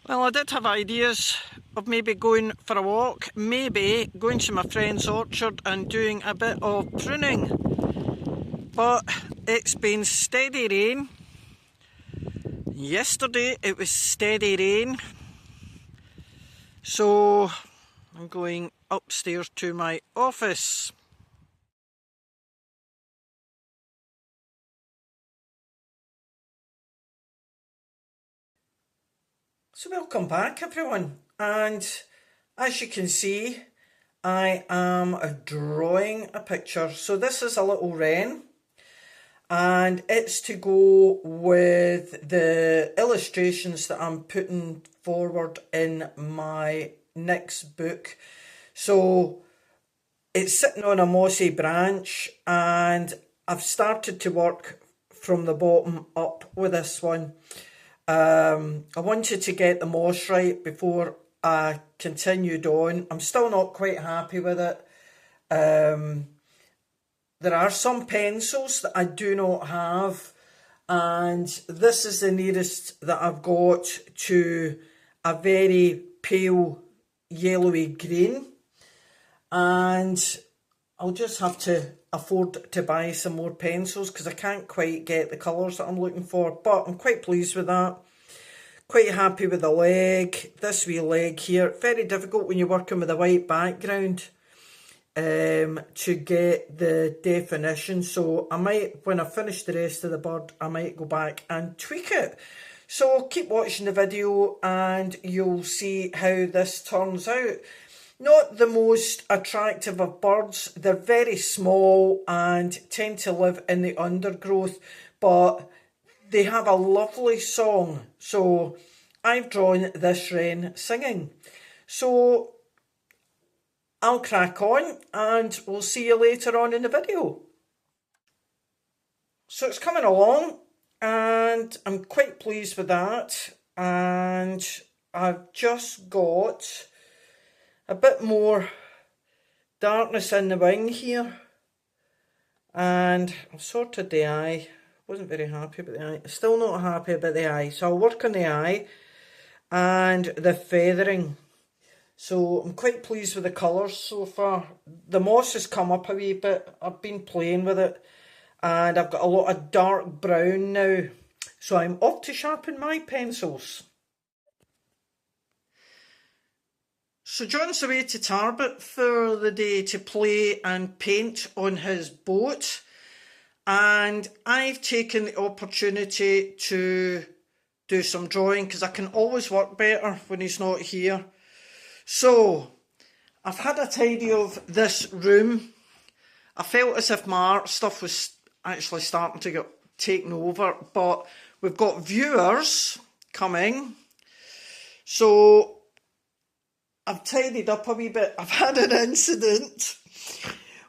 Well, I did have ideas of maybe going for a walk, maybe going to my friend's orchard and doing a bit of pruning. But it's been steady rain. Yesterday it was steady rain. So I'm going upstairs to my office. So welcome back everyone, and as you can see I am drawing a picture. So this is a little wren and it's to go with the illustrations that I'm putting forward in my next book. So it's sitting on a mossy branch and I've started to work from the bottom up with this one. I wanted to get the moss right before I continued on. I'm still not quite happy with it. There are some pencils that I do not have, and this is the nearest that I've got to a very pale yellowy green, and I'll just have to afford to buy some more pencils because I can't quite get the colours that I'm looking for, but I'm quite pleased with that. Quite happy with the leg, this wee leg here. Very difficult when you're working with a white background to get the definition, so I might, when I finish the rest of the bird, I might go back and tweak it. So keep watching the video and you'll see how this turns out. Not the most attractive of birds, they're very small and tend to live in the undergrowth, but they have a lovely song. So I've drawn this wren singing. So I'll crack on and we'll see you later on in the video. So it's coming along and I'm quite pleased with that, and I've just got a bit more darkness in the wing here, and I've sorted the eye. Wasn't very happy about the eye. Still not happy about the eye, so I'll work on the eye and the feathering. So I'm quite pleased with the colours so far. The moss has come up a wee bit. I've been playing with it and I've got a lot of dark brown now, so I'm off to sharpen my pencils. So John's away to Tarbert for the day to play and paint on his boat, and I've taken the opportunity to do some drawing because I can always work better when he's not here. So I've had a tidy of this room. I felt as if my art stuff was actually starting to get taken over, but we've got viewers coming, so I've tidied up a wee bit. I've had an incident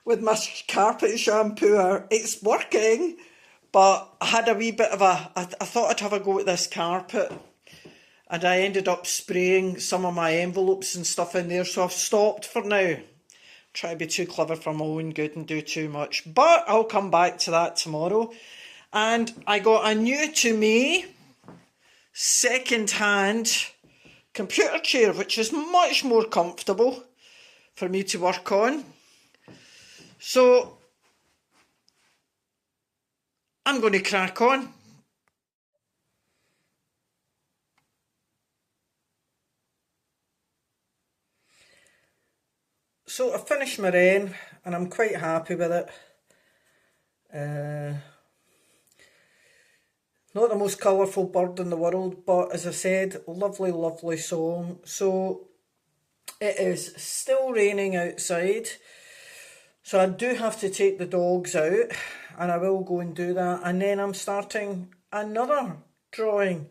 with my carpet shampooer. It's working, but I had a wee bit of I thought I'd have a go at this carpet, and I ended up spraying some of my envelopes and stuff in there, so I've stopped for now. Try to be too clever for my own good and do too much, but I'll come back to that tomorrow. And I got a new to me second-hand computer chair, which is much more comfortable for me to work on. So I'm going to crack on. So I finished my wren and I'm quite happy with it. Not the most colourful bird in the world, but as I said, lovely, lovely song. So it is still raining outside, so I do have to take the dogs out, and I will go and do that, and then I'm starting another drawing.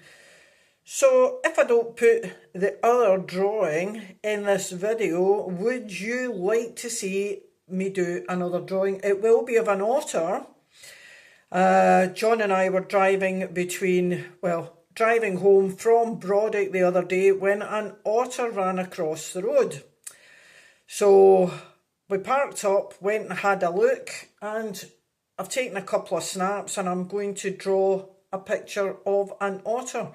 So if I don't put the other drawing in this video, would you like to see me do another drawing? It will be of an otter. John and I were driving home from Brodick the other day when an otter ran across the road. So we parked up, went and had a look, and I've taken a couple of snaps and I'm going to draw a picture of an otter.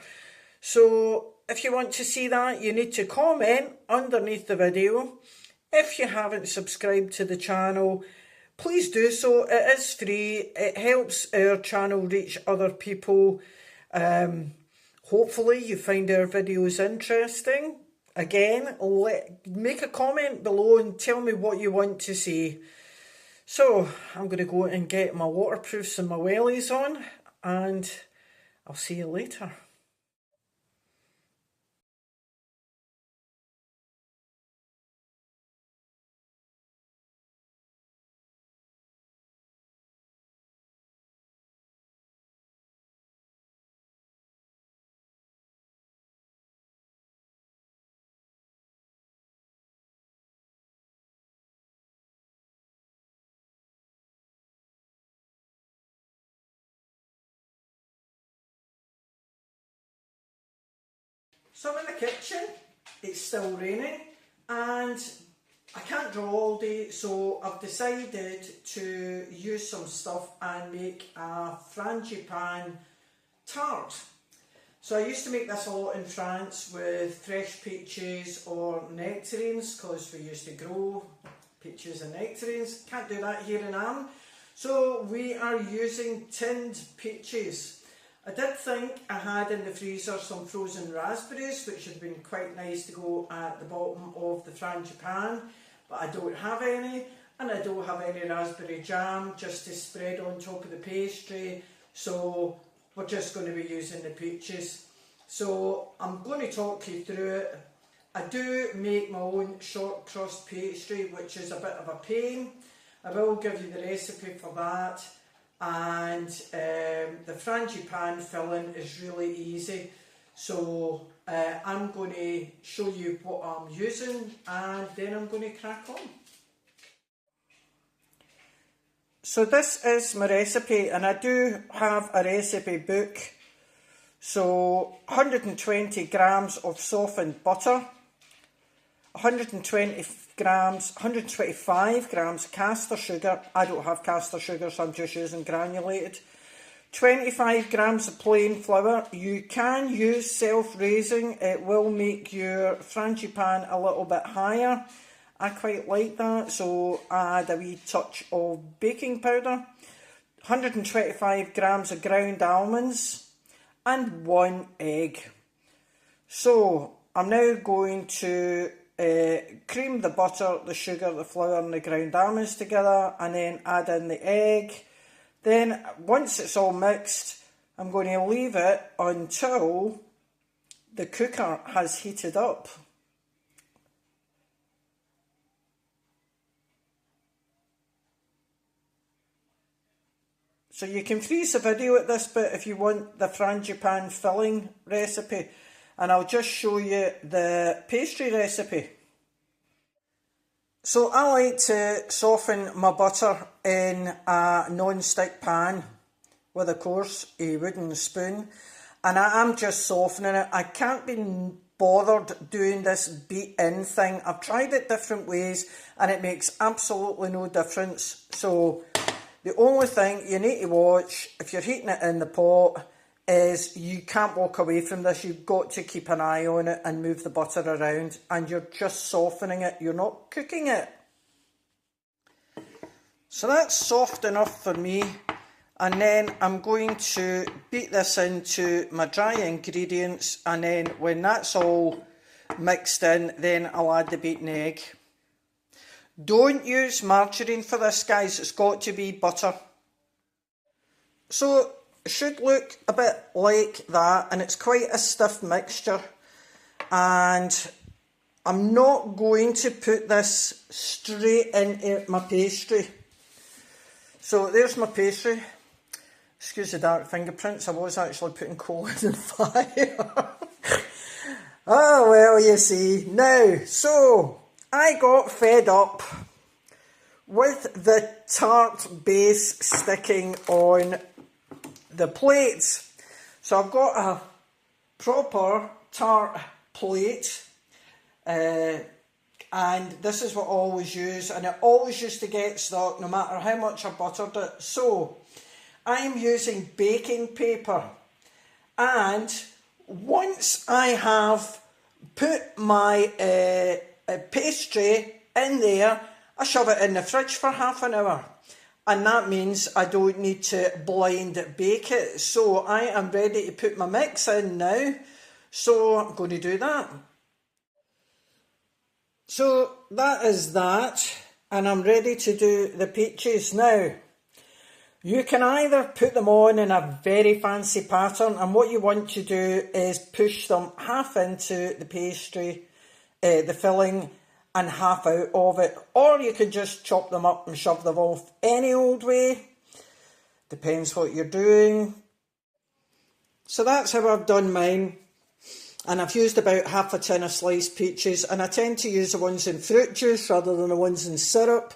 So if you want to see that, you need to comment underneath the video. If you haven't subscribed to the channel, please do so. It is free. It helps our channel reach other people. Hopefully you find our videos interesting. Again, make a comment below and tell me what you want to see. So, I'm going to go and get my waterproofs and my wellies on, and I'll see you later. So I'm in the kitchen, it's still raining, and I can't draw all day, so I've decided to use some stuff and make a frangipane tart. So I used to make this a lot in France with fresh peaches or nectarines, because we used to grow peaches and nectarines. Can't do that here in Arran. So we are using tinned peaches. I did think I had in the freezer some frozen raspberries, which would have been quite nice to go at the bottom of the frangipane, but I don't have any, and I don't have any raspberry jam just to spread on top of the pastry, so we're just going to be using the peaches. So I'm going to talk you through it. I do make my own short crust pastry, which is a bit of a pain. I will give you the recipe for that. And the frangipane filling is really easy, so I'm going to show you what I'm using and then I'm going to crack on. So this is my recipe, and I do have a recipe book. So 120 grams of softened butter, 125 grams caster sugar. I don't have caster sugar, so I'm just using granulated. 25 grams of plain flour. You can use self-raising. It will make your frangipane a little bit higher. I quite like that, so add a wee touch of baking powder. 125 grams of ground almonds and 1 egg. So I'm now going to cream the butter, the sugar, the flour and the ground almonds together, and then add in the egg. Then once it's all mixed, I'm going to leave it until the cooker has heated up. So you can freeze the video at this bit if you want the frangipane filling recipe, and I'll just show you the pastry recipe. So I like to soften my butter in a non-stick pan with, of course, a wooden spoon, and I am just softening it. I can't be bothered doing this beat-in thing. I've tried it different ways and it makes absolutely no difference. So the only thing you need to watch if you're heating it in the pot is you can't walk away from this. You've got to keep an eye on it and move the butter around, and you're just softening it, you're not cooking it. So that's soft enough for me, and then I'm going to beat this into my dry ingredients, and then when that's all mixed in, then I'll add the beaten egg. Don't use margarine for this, guys, it's got to be butter. So it should look a bit like that, and it's quite a stiff mixture, and I'm not going to put this straight into my pastry. So there's my pastry. Excuse the dark fingerprints, I was actually putting coal in the fire. Oh well, you see. Now, so I got fed up with the tart base sticking on the plates. So I've got a proper tart plate, and this is what I always use, and it always used to get stuck no matter how much I buttered it. So I'm using baking paper, and once I have put my pastry in there, I shove it in the fridge for half an hour. And that means I don't need to blind bake it. So I am ready to put my mix in now. So I'm going to do that. So that is that. And I'm ready to do the peaches now. You can either put them on in a very fancy pattern, and what you want to do is push them half into the pastry, the filling, and half out of it, or you can just chop them up and shove them off any old way. Depends what you're doing. So that's how I've done mine, and I've used about half a tin of sliced peaches, and I tend to use the ones in fruit juice rather than the ones in syrup.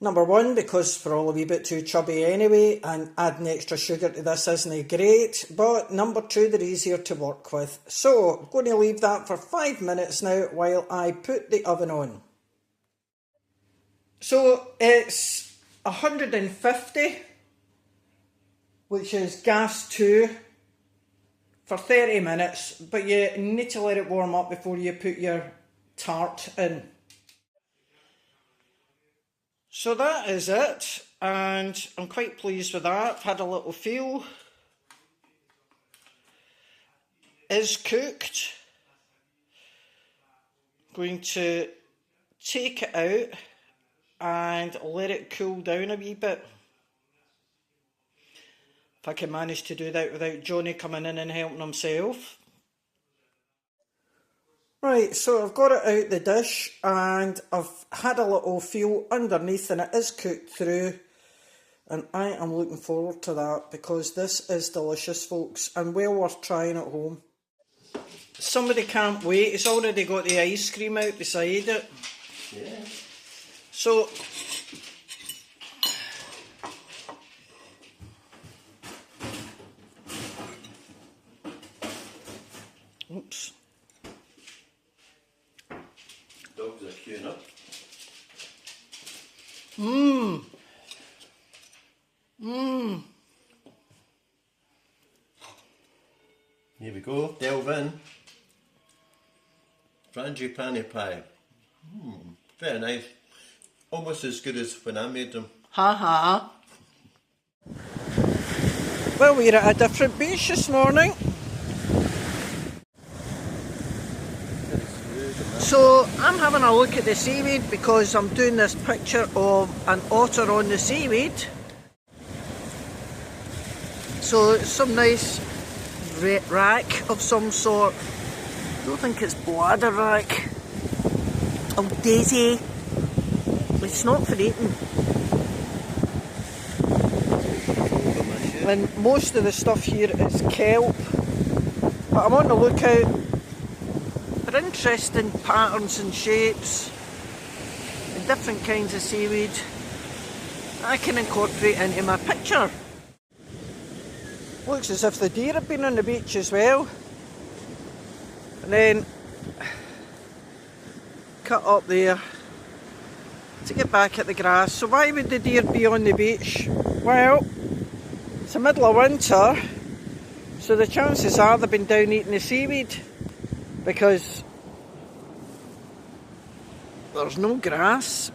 Number one, because we're all a wee bit too chubby anyway, and adding extra sugar to this isn't great. But number two, they're easier to work with. So I'm going to leave that for 5 minutes now while I put the oven on. So it's 150, which is gas 2, for 30 minutes. But you need to let it warm up before you put your tart in. So that is it, and I'm quite pleased with that. I've had a little feel. Is cooked. Going to take it out and let it cool down a wee bit. If I can manage to do that without Johnny coming in and helping himself. Right, so I've got it out the dish and I've had a little feel underneath and it is cooked through, and I am looking forward to that because this is delicious, folks, and well worth trying at home. Somebody can't wait, he's already got the ice cream out beside it. Yeah. So oops. Dogs are queuing up. Here we go, delve in. Frangipane pie. Very nice. Almost as good as when I made them. Ha. Well, we're at a different beach this morning. So I'm having a look at the seaweed because I'm doing this picture of an otter on the seaweed. So it's some nice rack of some sort. I don't think it's bladder rack. Oh daisy. It's not for eating. And most of the stuff here is kelp. But I'm on the lookout for interesting patterns and shapes and different kinds of seaweed I can incorporate into my picture. Looks as if the deer have been on the beach as well. And then cut up there to get back at the grass. So why would the deer be on the beach? Well, it's the middle of winter, so the chances are they've been down eating the seaweed because there's no grass.